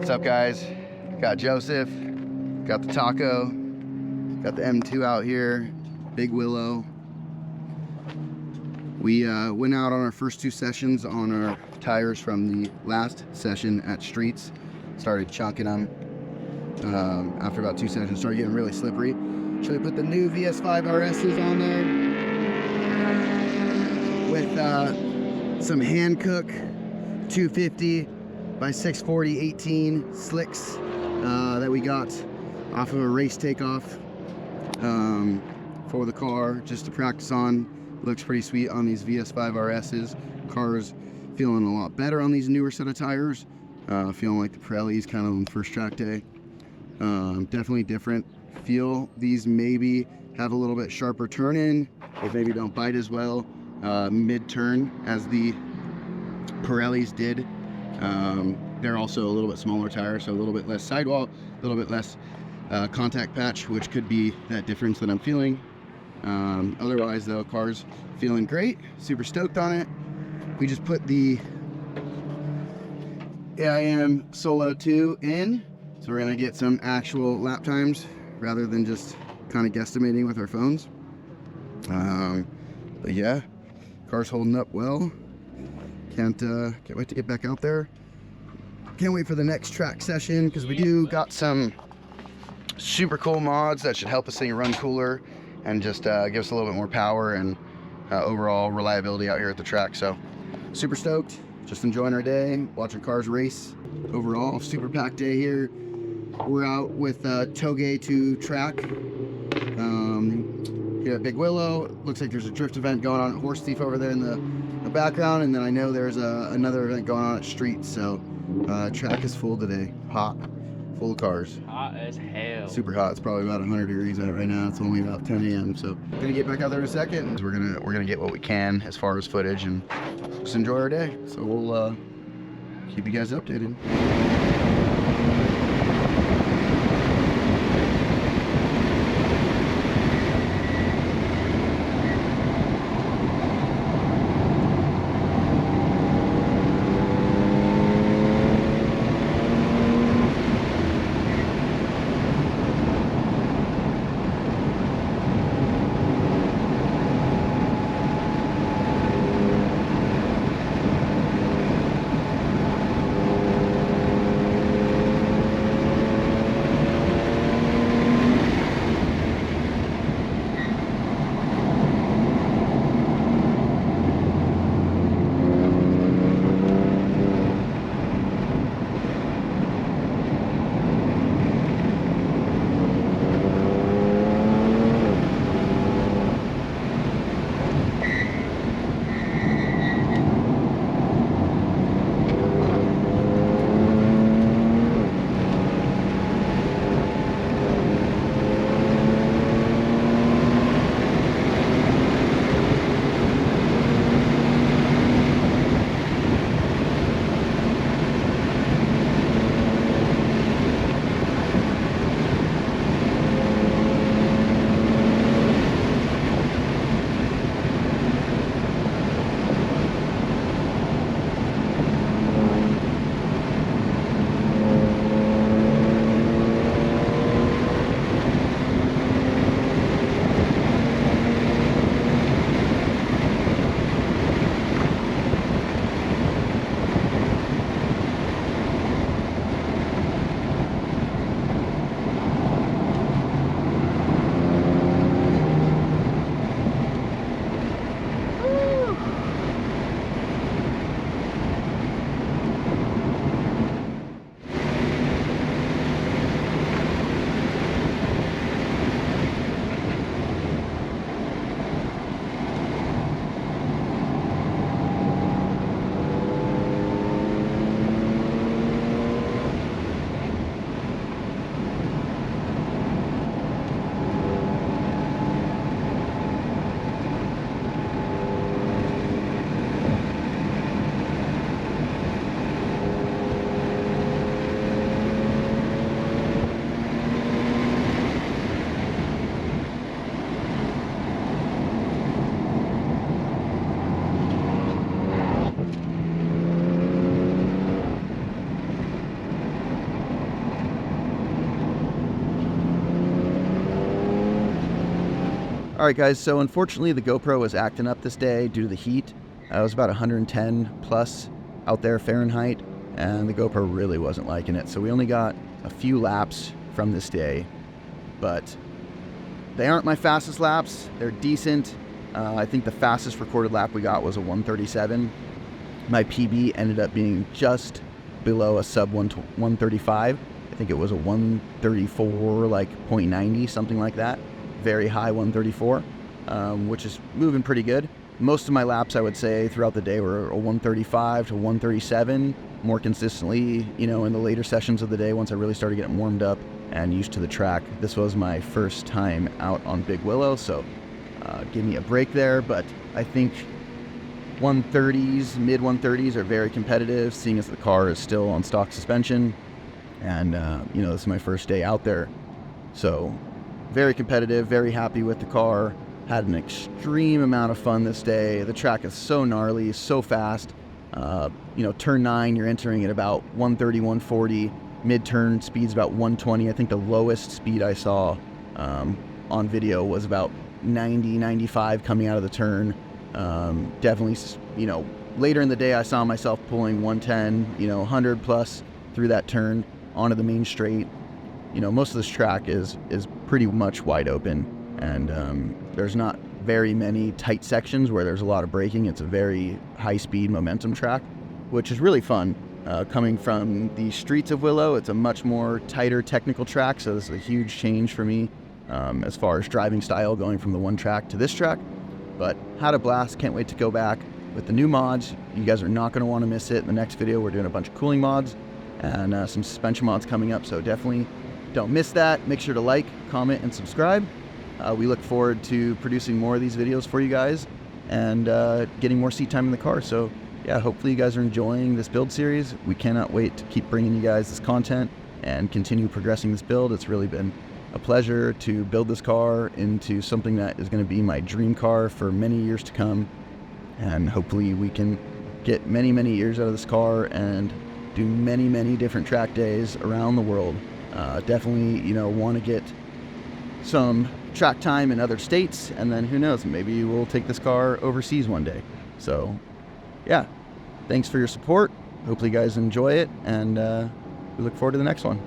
What's up, guys? Got Joseph, got the Taco, got the M2 out here, big Willow. We went out on our first 2 sessions on our tires from the last session at Streets. Started chunking them. After about 2 sessions, started getting really slippery. So we put the new VS5 RSs on there with some Hankook 250 by 640 18 slicks that we got off of a race takeoff for the car, just to practice on. Looks pretty sweet on these VS5 RSs. Car's feeling a lot better on these newer set of tires. Feeling like the Pirelli's kind of on first track day. Definitely different feel. These maybe have a little bit sharper turn in. They maybe don't bite as well mid-turn as the Pirelli's did. They're also a little bit smaller tire, so a little bit less sidewall, a little bit less contact patch, which could be that difference that I'm feeling. Otherwise though, car's feeling great, super stoked on it. We just put the AIM Solo 2 in, so we're gonna get some actual lap times rather than just kind of guesstimating with our phones. But yeah, car's holding up well. Can't wait to get back out there. Can't wait for the next track session, because we do got some super cool mods that should help this thing run cooler and just give us a little bit more power and overall reliability out here at the track. So super stoked, just enjoying our day, watching cars race. Overall, super packed day here. We're out with Toge to track here at Big Willow. Looks like there's a drift event going on at Horse Thief over there in the background, and then I know there's another event going on at Streets. So track is full today, hot, full of cars. Hot as hell. Super hot. It's probably about 100 degrees out right now. It's only about 10 a.m. So gonna get back out there in a second. We're gonna get what we can as far as footage and just enjoy our day. So we'll keep you guys updated. All right, guys, so unfortunately the GoPro was acting up this day due to the heat. It was about 110 plus out there Fahrenheit, and the GoPro really wasn't liking it. So we only got a few laps from this day, but they aren't my fastest laps. They're decent. I think the fastest recorded lap we got was a 137. My PB ended up being just below a sub 135. I think it was a 134, like 0.90, something like that. Very high 134, which is moving pretty good. Most of my laps, I would say, throughout the day were a 135 to 137, more consistently, you know, in the later sessions of the day once I really started getting warmed up and used to the track. This was my first time out on Big Willow, so give me a break there, but I think 130s, mid 130s are very competitive, seeing as the car is still on stock suspension, and you know, this is my first day out there, so very competitive, very happy with the car. Had an extreme amount of fun this day. The track is so gnarly, so fast. You know, turn 9, you're entering at about 130, 140. Mid-turn speed's about 120. I think the lowest speed I saw on video was about 90, 95 coming out of the turn. Definitely, you know, later in the day I saw myself pulling 110, you know, 100 plus through that turn onto the main straight. You know, most of this track is pretty much wide open, and there's not very many tight sections where there's a lot of braking. It's a very high-speed momentum track, which is really fun. Coming from the streets of Willow, it's a much more tighter technical track, so this is a huge change for me as far as driving style, going from the one track to this track. But had a blast, can't wait to go back with the new mods. You guys are not going to want to miss it. In the next video, we're doing a bunch of cooling mods and some suspension mods coming up, so definitely don't miss that. Make sure to like, comment, and subscribe. We look forward to producing more of these videos for you guys and getting more seat time in the car. So yeah, hopefully you guys are enjoying this build series. We cannot wait to keep bringing you guys this content and continue progressing this build. It's really been a pleasure to build this car into something that is going to be my dream car for many years to come. And hopefully we can get many, many years out of this car and do many, many different track days around the world. Definitely, you know, want to get some track time in other states, and then who knows, maybe we'll take this car overseas one day. So yeah, thanks for your support. Hopefully you guys enjoy it, and we look forward to the next one.